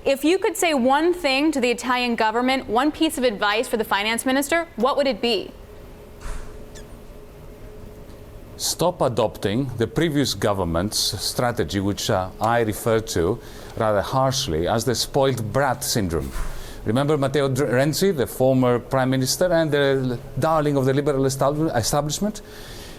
If you could say one thing to the Italian government, one piece of advice for the finance minister, what would it be? Stop adopting the previous government's strategy, which I refer to rather harshly as the spoiled brat syndrome. Remember Matteo Renzi, the former prime minister and the darling of the liberal establishment?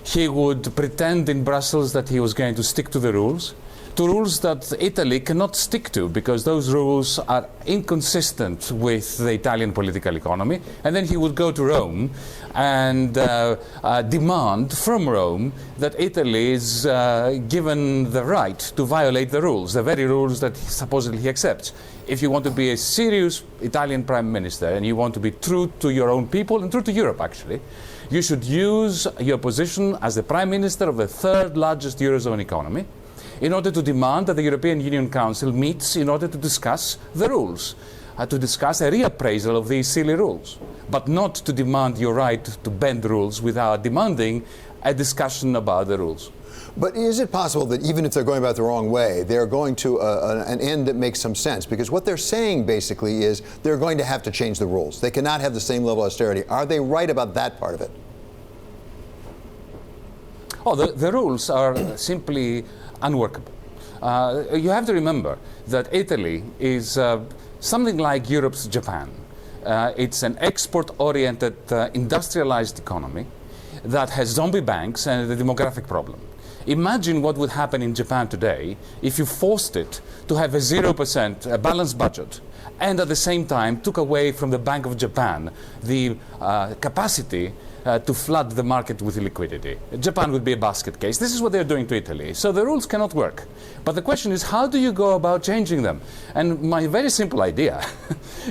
He would pretend in Brussels that he was going to stick to the rules that Italy cannot stick to, because those rules are inconsistent with the Italian political economy. And then he would go to Rome and demand from Rome that Italy is given the right to violate the rules, the very rules that supposedly he accepts. If you want to be a serious Italian prime minister and you want to be true to your own people and true to Europe, actually, you should use your position as the prime minister of the third largest Eurozone economy in order to demand that the European Union Council meets in order to discuss the rules, to discuss a reappraisal of these silly rules, but not to demand your right to bend rules without demanding a discussion about the rules. But is it possible that even if they're going about the wrong way, they're going to an end that makes some sense? Because what they're saying basically is they're going to have to change the rules. They cannot have the same level of austerity. Are they right about that part of it? Oh, the rules are simply unworkable. You have to remember that Italy is something like Europe's Japan. It's an export-oriented, industrialized economy that has zombie banks and a demographic problem. Imagine what would happen in Japan today if you forced it to have a 0% balanced budget and at the same time took away from the Bank of Japan the capacity to flood the market with liquidity. Japan would be a basket case. This is what they're doing to Italy. So the rules cannot work. But the question is, how do you go about changing them? And my very simple idea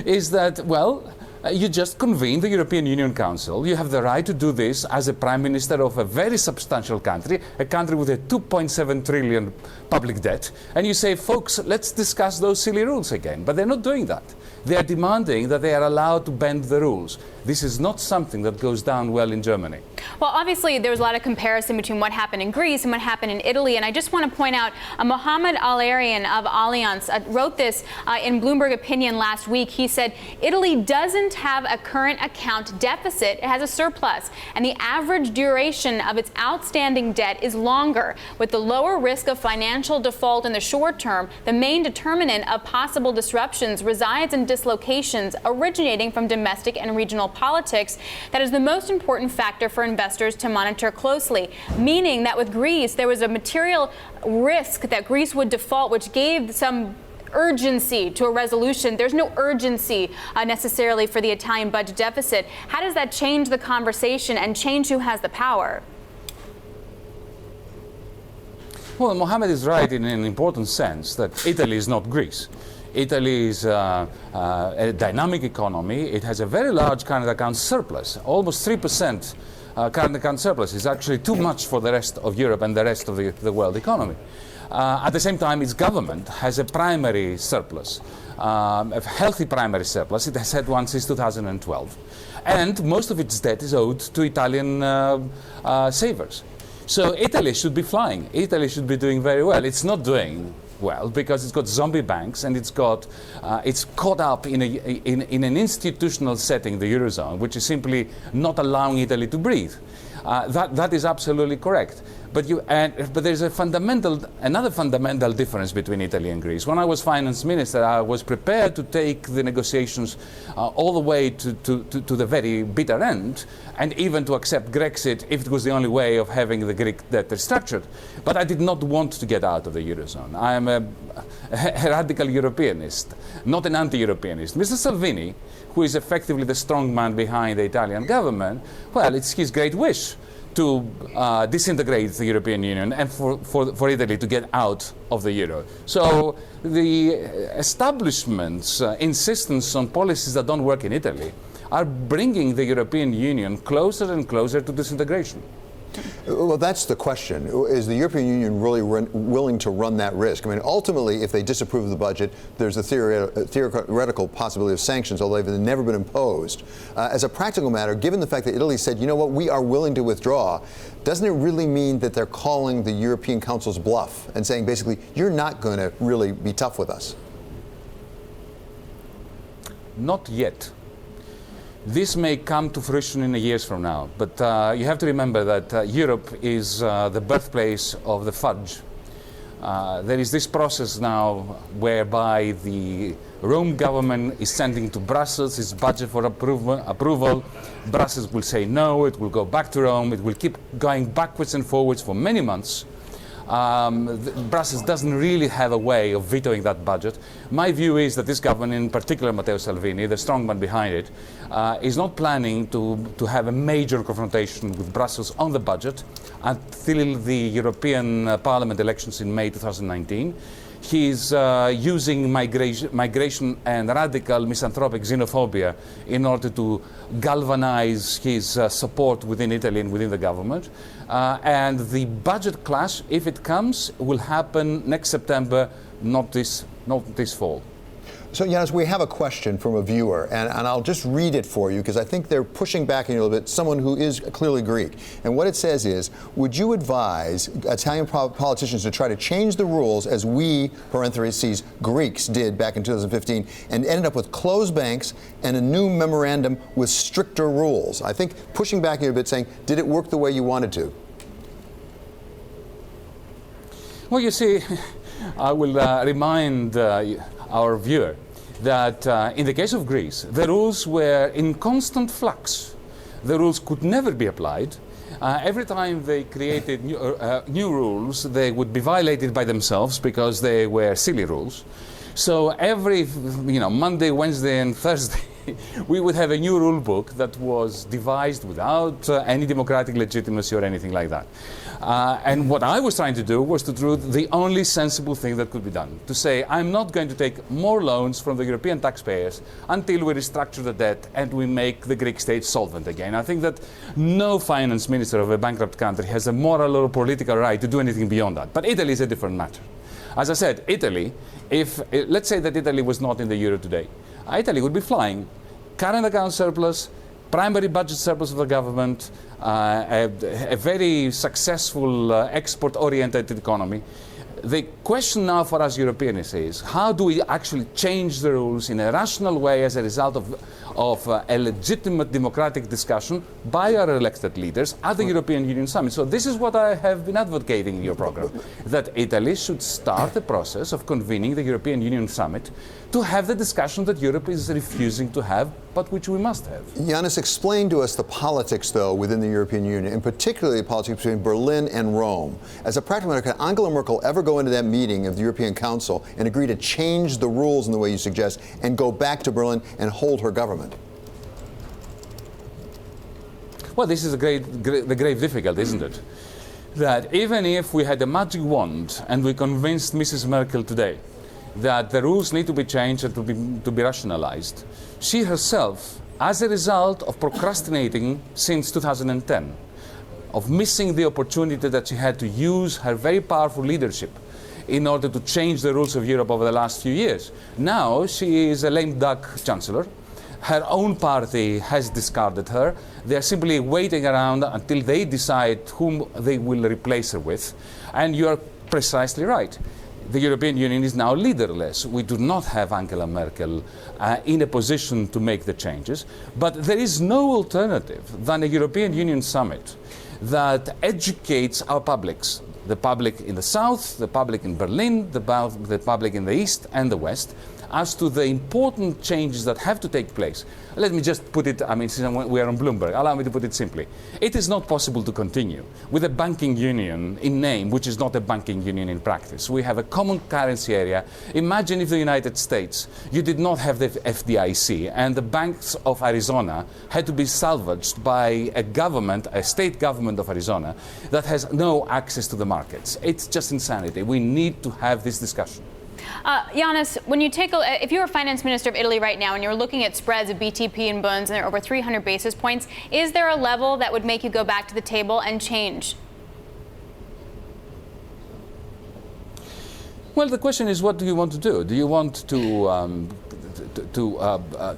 is that, well, you just convene the European Union Council. You have the right to do this as a prime minister of a very substantial country, a country with a 2.7 trillion public debt. And you say, folks, let's discuss those silly rules again. But they're not doing that. They are demanding that they are allowed to bend the rules. This is not something that goes down well in Germany. Well, obviously, there was a lot of comparison between what happened in Greece and what happened in Italy. And I just want to point out, Mohammed Al-Arian of Allianz wrote this in Bloomberg Opinion last week. He said, Italy doesn't have a current account deficit. It has a surplus. And the average duration of its outstanding debt is longer. With the lower risk of financial default in the short term, the main determinant of possible disruptions resides in dislocations originating from domestic and regional politics. That is the most important factor for investors to monitor closely, meaning that with Greece, there was a material risk that Greece would default, which gave some urgency to a resolution. There's no urgency necessarily for the Italian budget deficit. How does that change the conversation and change who has the power? Well, Mohammed is right in an important sense that Italy is not Greece. Italy is a dynamic economy. It has a very large current account surplus. Almost 3% current account surplus is actually too much for the rest of Europe and the rest of the world economy. At the same time, its government has a primary surplus, a healthy primary surplus. It has had one since 2012. And most of its debt is owed to Italian savers. So Italy should be flying. Italy should be doing very well. It's not doing well because it's got zombie banks and it's caught up in an institutional setting, the Eurozone, which is simply not allowing Italy to breathe. That is absolutely correct. But there's another fundamental difference between Italy and Greece. When I was finance minister, I was prepared to take the negotiations all the way to the very bitter end, and even to accept Grexit if it was the only way of having the Greek debt restructured. But I did not want to get out of the Eurozone. I am a radical Europeanist, not an anti-Europeanist. Mr. Salvini, who is effectively the strong man behind the Italian government, well, it's his great wish to disintegrate the European Union and for Italy to get out of the euro. So the establishment's insistence on policies that don't work in Italy are bringing the European Union closer and closer to disintegration. Well, that's the question. Is the European Union really willing to run that risk? I mean, ultimately, if they disapprove of the budget, there's a theoretical possibility of sanctions, although they've never been imposed. As a practical matter, given the fact that Italy said, you know what, we are willing to withdraw, doesn't it really mean that they're calling the European Council's bluff and saying, basically, you're not going to really be tough with us? Not yet. This may come to fruition in years from now, but you have to remember that Europe is the birthplace of the fudge. There is this process now whereby the Rome government is sending to Brussels its budget for approval. Brussels will say no, it will go back to Rome, it will keep going backwards and forwards for many months. Brussels doesn't really have a way of vetoing that budget. My view is that this government, in particular Matteo Salvini, the strongman behind it, is not planning to have a major confrontation with Brussels on the budget until the European Parliament elections in May 2019. He's using migration and radical misanthropic xenophobia in order to galvanize his support within Italy and within the government. And the budget clash, if it comes, will happen next September, not this fall. So, Yanis, we have a question from a viewer, and I'll just read it for you because I think they're pushing back on you a little bit, someone who is clearly Greek. And what it says is, would you advise Italian politicians to try to change the rules as we, parentheses, Greeks did back in 2015 and ended up with closed banks and a new memorandum with stricter rules? I think pushing back on you a bit, saying, did it work the way you wanted to? Well, you see, I will remind our viewer that in the case of Greece, the rules were in constant flux. The rules could never be applied. Every time they created new rules, they would be violated by themselves because they were silly rules. So every Monday, Wednesday, and Thursday, we would have a new rule book that was devised without any democratic legitimacy or anything like that. And what I was trying to do was to do the only sensible thing that could be done. To say, I'm not going to take more loans from the European taxpayers until we restructure the debt and we make the Greek state solvent again. I think that no finance minister of a bankrupt country has a moral or political right to do anything beyond that. But Italy is a different matter. As I said, Italy, let's say that Italy was not in the euro today, Italy would be flying current account surplus, primary budget surplus of the government, a very successful export-oriented economy. The question now for us Europeans is, how do we actually change the rules in a rational way as a result of a legitimate democratic discussion by our elected leaders at the European Union Summit? So this is what I have been advocating in your program, that Italy should start the process of convening the European Union Summit to have the discussion that Europe is refusing to have, but which we must have. Yanis, explain to us the politics, though, within the European Union, and particularly the politics between Berlin and Rome. As a practical matter, can Angela Merkel ever go into that meeting of the European Council and agree to change the rules in the way you suggest and go back to Berlin and hold her government? Well, this is the grave difficulty, isn't it? That even if we had a magic wand and we convinced Mrs. Merkel today that the rules need to be changed and to be rationalized, she herself, as a result of procrastinating since 2010, of missing the opportunity that she had to use her very powerful leadership in order to change the rules of Europe over the last few years. Now she is a lame duck chancellor. Her own party has discarded her. They are simply waiting around until they decide whom they will replace her with. And you are precisely right. The European Union is now leaderless. We do not have Angela Merkel in a position to make the changes. But there is no alternative than a European Union summit that educates our publics. The public in the south, the public in Berlin, the public in the east and the west, as to the important changes that have to take place. Let me just put it, since we are on Bloomberg, allow me to put it simply. It is not possible to continue with a banking union in name, which is not a banking union in practice. We have a common currency area. Imagine if the United States, you did not have the FDIC, and the banks of Arizona had to be salvaged by a government, a state government of Arizona, that has no access to the markets. It's just insanity. We need to have this discussion. Yanis, when you if you were finance minister of Italy right now and you're looking at spreads of BTP and bonds and they're over 300 basis points, is there a level that would make you go back to the table and change? Well, the question is, what do you want to do? Do you want to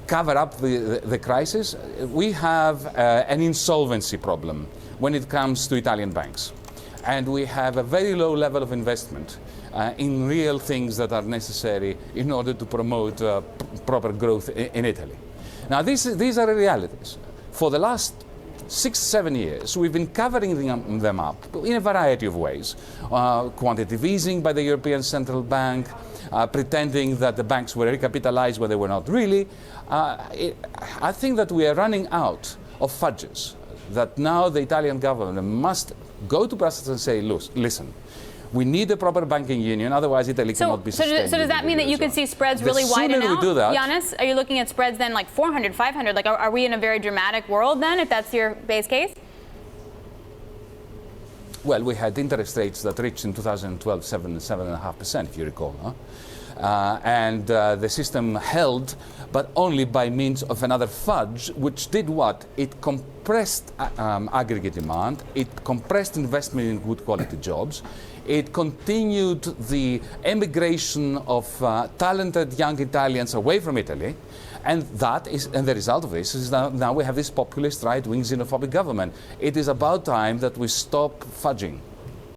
cover up the crisis? We have an insolvency problem when it comes to Italian banks. And we have a very low level of investment. in real things that are necessary in order to promote proper growth in Italy. Now, these are the realities. For the last 6-7 years, we've been covering them up in a variety of ways. Quantitative easing by the European Central Bank, pretending that the banks were recapitalized when they were not really. I think that we are running out of fudges, that now the Italian government must go to Brussels and say, listen, we need a proper banking union, otherwise Italy cannot be sustained. So does that mean that you can see spreads really widen out? We do that, Yanis, are you looking at spreads then like 400, 500? Like, are we in a very dramatic world then, if that's your base case? Well, we had interest rates that reached in 2012 7.5%, if you recall. Huh? And the system held, but only by means of another fudge, which did what? It compressed aggregate demand, it compressed investment in good quality jobs, it continued the emigration of talented young Italians away from Italy, and the result of this is now we have this populist right-wing xenophobic government. It is about time that we stop fudging.